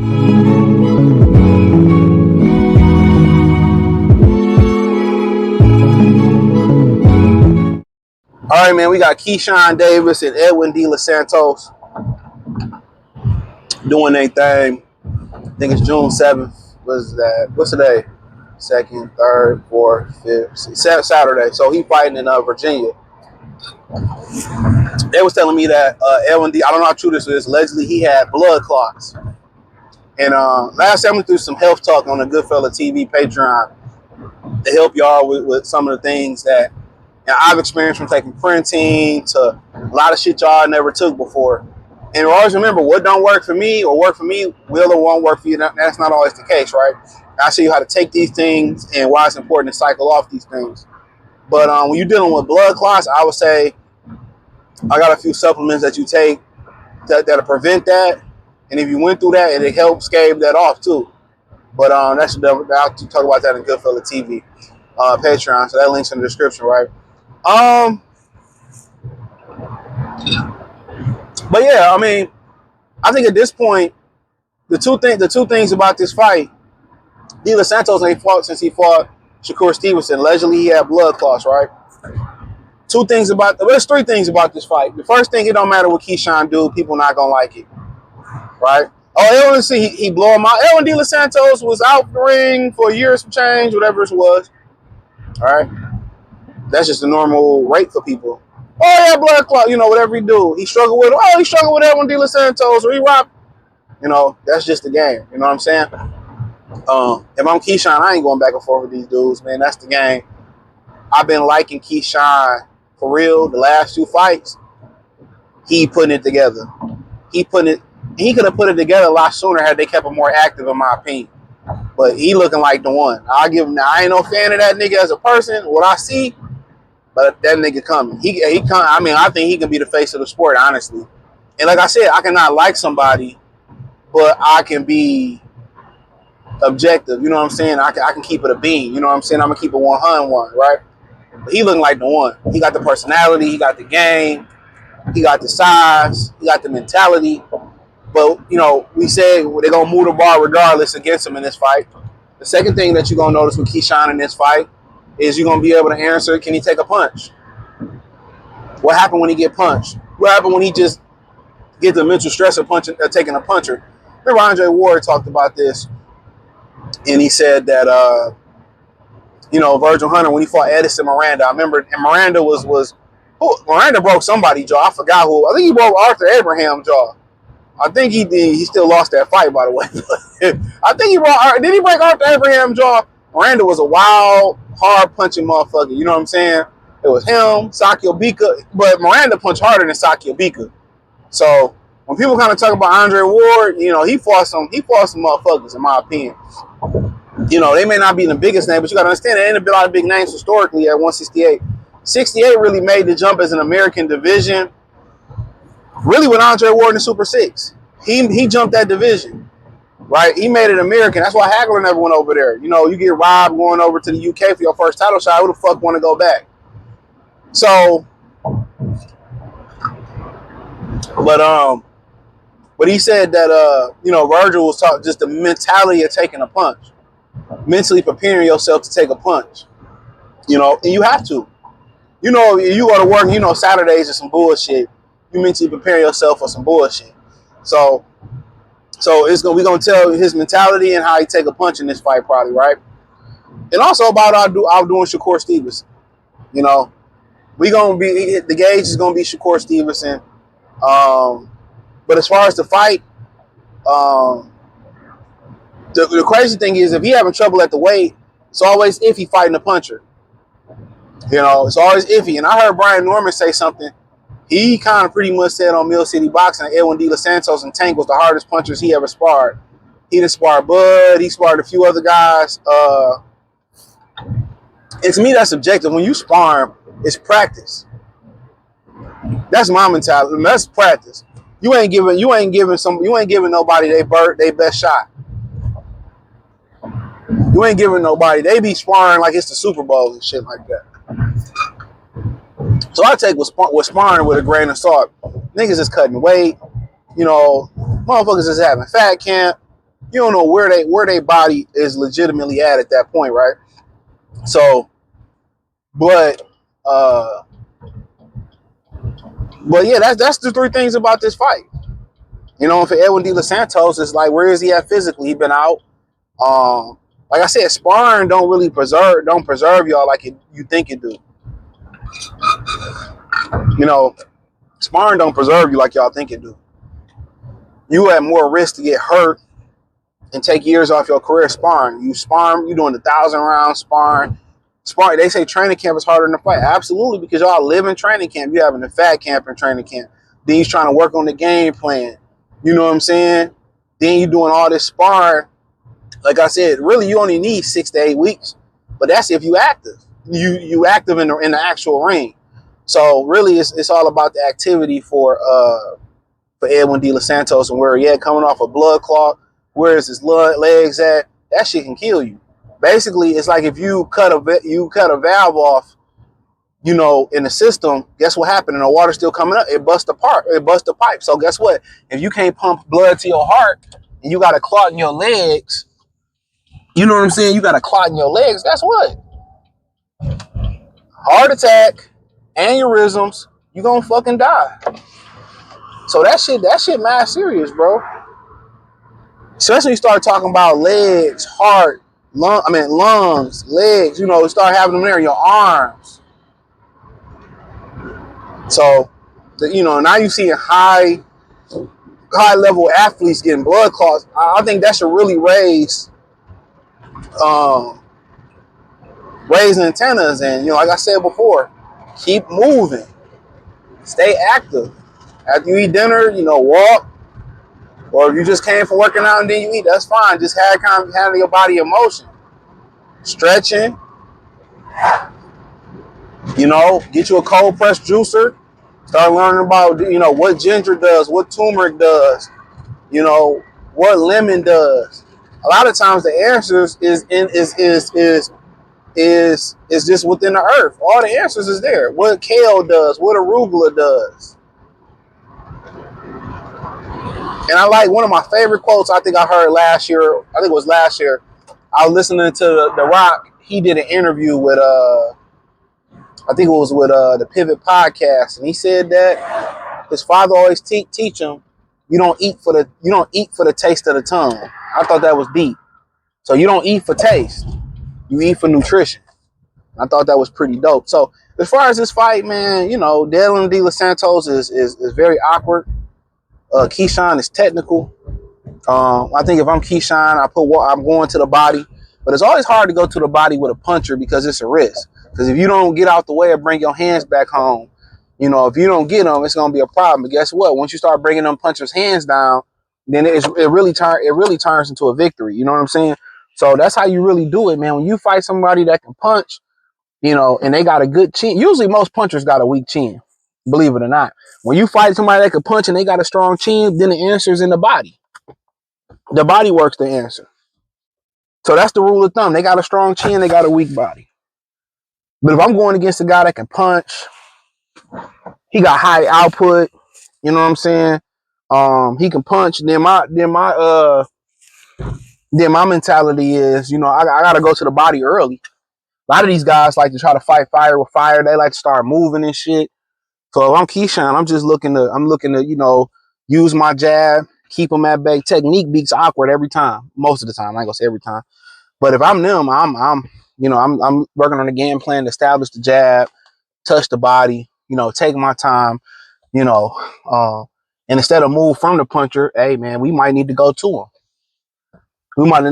All right, man, we got Keeshan Davis and Edwin Santos doing their thing. I think it's June 7th. What's that? What's today? 2nd, 3rd, 4th, 5th, 6th, Saturday. So he fighting in Virginia. They was telling me that Edwin I don't know how true this is, allegedly he had blood clots. And last time we threw some health talk on the Goodfella TV Patreon to help y'all with some of the things that I've experienced from taking printing to a lot of shit y'all never took before. And always remember, what don't work for me or work for me will or won't work for you. That's not always the case, right? I'll show you how to take these things and why it's important to cycle off these things. But when you're dealing with blood clots, I would say I got a few supplements that you take that'll prevent that. And if you went through that, it helps stave that off too. But I'll talk about that in Goodfella TV Patreon. So that link's in the description, right? But yeah, I mean, I think at this point, the two things about this fight, Santos ain't fought since he fought Shakur Stevenson. Allegedly, he had blood clots, right? There's three things about this fight. The first thing, it don't matter what Keyshawn do, people not gonna like it, right? Oh, Edwin, he blow him out. Edwin Santos was out the ring for a year some change, whatever it was, all right? That's just the normal rate for people. Oh, yeah, blood clot, whatever he do. He struggled with Edwin Santos, or he robbed. That's just the game. You know what I'm saying? If I'm Keyshawn, I ain't going back and forth with these dudes, man. That's the game. I've been liking Keyshawn for real. The last two fights, he putting it together. He could have put it together a lot sooner had they kept him more active, in my opinion. But he looking like the one. I'll give him. Now, I ain't no fan of that nigga as a person. What I see, but that nigga coming. He come. I mean, I think he can be the face of the sport, honestly. And like I said, I cannot like somebody, but I can be objective. You know what I'm saying? I can keep it a bean. You know what I'm saying? I'm gonna keep it 100-1, right? But he looking like the one. He got the personality. He got the game. He got the size. He got the mentality. But we said they're gonna move the bar regardless against him in this fight. The second thing that you're gonna notice with Keyshawn in this fight is you're gonna be able to answer: can he take a punch? What happened when he get punched? What happened when he just get the mental stress of taking a puncher? Remember Andre Ward talked about this, and he said that Virgil Hunter, when he fought Edison Miranda, I remember, and Miranda Miranda broke somebody's jaw. I forgot who. I think he broke Arthur Abraham's jaw. I think he did. He still lost that fight, by the way. I think did he break Arthur Abraham's jaw? Miranda was a wild, hard punching motherfucker. You know what I'm saying? It was him, Saki Obika, but Miranda punched harder than Saki Obika. So when people kind of talk about Andre Ward, he fought some motherfuckers, in my opinion. They may not be the biggest name, but you got to understand there ain't a lot of big names historically at 168. 68 really made the jump as an American division. Really, with Andre Ward in the Super 6, he jumped that division, right? He made it American. That's why Hagler never went over there. You get robbed going over to the UK for your first title shot. Who the fuck want to go back? So, but he said that Virgil was taught just the mentality of taking a punch, mentally preparing yourself to take a punch. And you have to. You go to work. Saturdays is some bullshit. You mentally prepare yourself for some bullshit. So we're gonna tell his mentality and how he take a punch in this fight, probably, right? And also about outdoing Shakur Stevenson. We gonna be the gauge is gonna be Shakur Stevenson. But as far as the fight, the crazy thing is if he having trouble at the weight, it's always iffy fighting a puncher. It's always iffy. And I heard Brian Norman say something. He kind of pretty much said on Mill City Boxing that Edwin Santos and Tank was the hardest punchers he ever sparred. He done sparred Bud. He sparred a few other guys. And to me, that's subjective. When you spar, it's practice. That's my mentality. That's practice. You ain't giving nobody they best shot. You ain't giving nobody. They be sparring like it's the Super Bowl and shit like that. So I take what's sparring with a grain of salt. Niggas is cutting weight. Motherfuckers is having fat camp. You don't know where they body is legitimately at that point, right? So, but uh, but yeah, that's the three things about this fight. You know, for Edwin De Los Santos, it's like, where is he at physically? He been out. Like I said, sparring don't preserve y'all like you think it do. You know, sparring don't preserve you like y'all think it do. You have more risk to get hurt and take years off your career sparring. You doing 1,000 round sparring. They say training camp is harder than the fight. Absolutely, because y'all live in training camp. You having a fat camp in training camp. Then you trying to work on the game plan. You know what I'm saying? Then you doing all this sparring. Like I said, really you only need 6 to 8 weeks. But that's if you active. You active in the actual ring. So really it's all about the activity for Edwin De Los Santos and where he at, coming off a blood clot. Where is his legs at? That shit can kill you. Basically, it's like if you cut a valve off, you know, in the system. Guess what happened? And the water's still coming up. It busts apart. It busts the pipe. So guess what? If you can't pump blood to your heart and you got a clot in your legs, you know what I'm saying? You got a clot in your legs. Guess what? Heart attack, aneurysms. You gonna fucking die. So that shit mad serious, bro. Especially when you start talking about legs, heart, lungs, legs. You know, start having them there in your arms. So, you know, now you see high level athletes getting blood clots. I think that should really raise antennas. And you know, like I said before, keep moving, stay active. After you eat dinner, you know, walk. Or if you just came from working out and then you eat, that's fine. Just handle your body in motion. Stretching, you know, get you a cold pressed juicer. Start learning about, you know, what ginger does, what turmeric does, you know, what lemon does. A lot of times the answers is just within the earth. All the answers is there. What kale does, what arugula does. And I like one of my favorite quotes I think I heard last year. I think it was last year. I was listening to The Rock. He did an interview with I think it was with the Pivot Podcast, and he said that his father always teach him, you don't eat for the taste of the tongue. I thought that was deep. So you don't eat for taste, you eat for nutrition. I thought that was pretty dope. So as far as this fight, man, you know, Dylan De Los Santos is very awkward. Keyshawn is technical. I think if I'm Keyshawn, I'm going to the body. But it's always hard to go to the body with a puncher because it's a risk. Because if you don't get out the way or bring your hands back home, you know, if you don't get them, it's going to be a problem. But guess what? Once you start bringing them punchers' hands down, then it really turns into a victory. You know what I'm saying? So that's how you really do it, man. When you fight somebody that can punch, you know, and they got a good chin. Usually most punchers got a weak chin, believe it or not. When you fight somebody that can punch and they got a strong chin, then the answer's in the body. The body works the answer. So that's the rule of thumb. They got a strong chin, they got a weak body. But if I'm going against a guy that can punch, he got high output, you know what I'm saying? He can punch, then my mentality is, you know, I gotta go to the body early. A lot of these guys like to try to fight fire with fire. They like to start moving and shit. So if I'm Keyshawn, I'm looking to, you know, use my jab, keep them at bay. Technique beats awkward every time. Most of the time. I ain't gonna say every time. But if I'm them, I'm working on the game plan to establish the jab, touch the body, you know, take my time, you know, and instead of move from the puncher, hey man, we might need to go to him. We might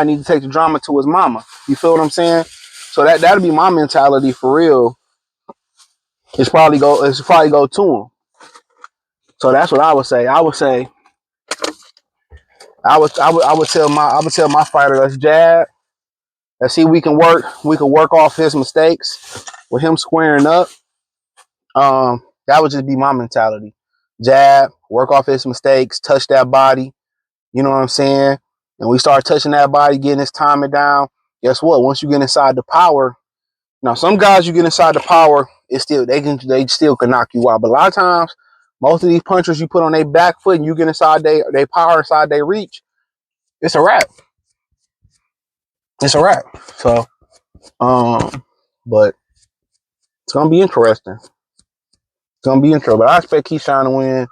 need to take the drama to his mama. You feel what I'm saying? So that'll be my mentality for real. It's probably go to him. So that's what I would say. I would tell my fighter, let's jab. Let's see we can work off his mistakes with him squaring up. That would just be my mentality. Jab, work off his mistakes, touch that body. You know what I'm saying? And we start touching that body, getting his timing down. Guess what? Once you get inside the power, now some guys you get inside the power, they still can knock you out. But a lot of times, most of these punchers you put on their back foot and you get inside they power inside their reach, it's a wrap. It's a wrap. So, but it's gonna be interesting. It's gonna be interesting. But I expect Keyshawn to win.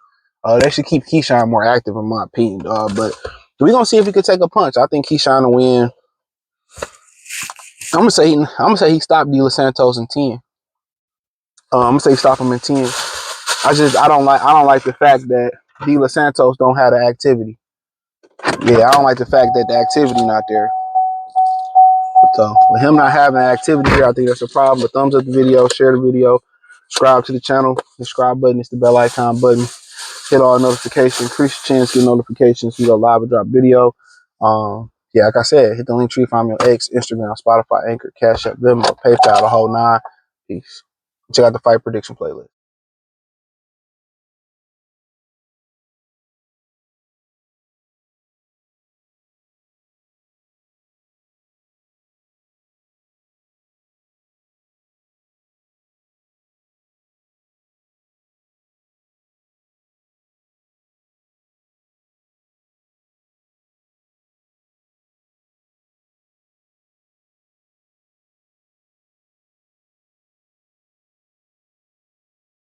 They should keep Keyshawn more active, in my opinion. But we're gonna see if he could take a punch. I think Keyshawn to win. I'm gonna say he stopped De Los Santos in 10. I'm gonna say stop him in 10. I don't like the fact that De Los Santos don't have the activity. Yeah, I don't like the fact that the activity not there. So with him not having activity here, I think that's a problem. But thumbs up the video, share the video, subscribe to the channel. The subscribe button is the bell icon button. Hit all notifications, increase your chance to get notifications. We go live or drop video. Yeah, like I said, hit the link tree, find me on X, Instagram, Spotify, Anchor, Cash App, Venmo, PayPal, the whole 9. Peace. Check out the fight prediction playlist.